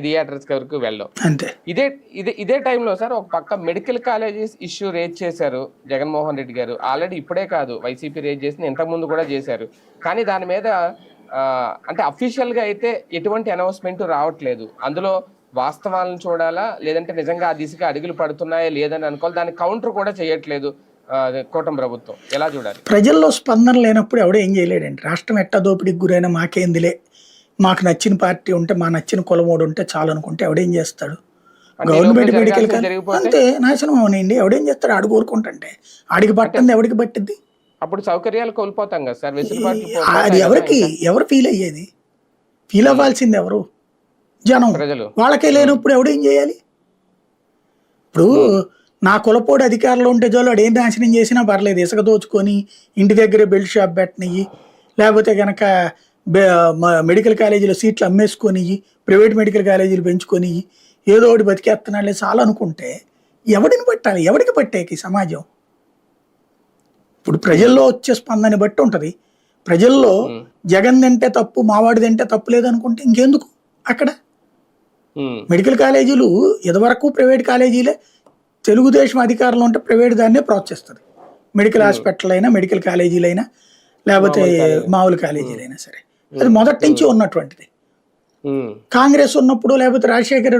Theatres వరకు వెళ్ళాం. అంతే. ఇదే టైంలో సార్ ఒక పక్క మెడికల్ కాలేజెస్ ఇష్యూ రేజ్ చేశారు జగన్మోహన్ రెడ్డి గారు. ఆల్రెడీ ఇప్పుడే కాదు, వైసీపీ రేజ్ చేసింది ఇంతకుముందు కూడా చేశారు. కానీ దాని మీద అంటే అఫీషియల్ గా అయితే ఎటువంటి అనౌన్స్మెంట్ రావట్లేదు. అందులో వాస్తవాలను చూడాలా, లేదంటే నిజంగా ఆ దిశగా అడుగులు పడుతున్నాయా లేదని అనుకోవాలి. దానికి కౌంటర్ కూడా చేయట్లేదు కూటమి ప్రభుత్వం. ఎలా చూడాలి? ప్రజల్లో స్పందన లేనప్పుడు ఎవడో ఏం చేయలేడండి. రాష్ట్రం ఎట్టా దోపిడీకి గురైనా మాకేందిలే, మాకు నచ్చిన పార్టీ ఉంటే, మా నచ్చిన కులమోడు ఉంటే చాలు అనుకుంటే ఎవడేం చేస్తాడు? గవర్నమెంట్ మెడికల్ అంతే నాశనం అవనండి. ఎవడేం చేస్తాడు? ఆడు కోరుకుంటుంటే ఆడికి పట్టింది ఎవడికి పట్టింది? అప్పుడు సౌకర్యాలు కోల్పోతాం కదా సార్. అది ఎవరు ఫీల్ అయ్యేది? ఫీల్ అవ్వాల్సింది ఎవరు? జనం. ప్రజలు. వాళ్ళకే లేనప్పుడు ఎవడేం చేయాలి? ఇప్పుడు నా కులపోడు అధికారంలో ఉంటే చాలు, వాడు ఏం నాశనం చేసినా పర్లేదు. ఇసుక దోచుకొని ఇంటి దగ్గరే బెల్ట్ షాప్ పెట్టనియ్యి, లేకపోతే కనుక మెడికల్ కాలేజీలో సీట్లు అమ్మేసుకొని, ప్రైవేట్ మెడికల్ కాలేజీలు పెంచుకొని ఏదో ఒకటి బతికేస్తున్నాడు చాలు అనుకుంటే ఎవడిని పట్టాలి? ఎవడికి పట్టేకి సమాజం? ఇప్పుడు ప్రజల్లో వచ్చే స్పందన బట్టి ఉంటుంది. ప్రజల్లో జగన్ తింటే తప్పు, మావాడి తింటే తప్పు లేదనుకుంటే ఇంకెందుకు అక్కడ మెడికల్ కాలేజీలు? ఇదివరకు ప్రైవేట్ కాలేజీలే. తెలుగుదేశం అధికారంలో ఉంటే ప్రైవేట్ దాన్నే ప్రోత్సహిస్తుంది. మెడికల్ హాస్పిటల్ అయినా, మెడికల్ కాలేజీలైనా, లేకపోతే మామూలు కాలేజీలైనా సరే. అది మొదటి నుంచి ఉన్నటువంటిది. కాంగ్రెస్ ఉన్నప్పుడు, లేకపోతే రాజశేఖర రెడ్డి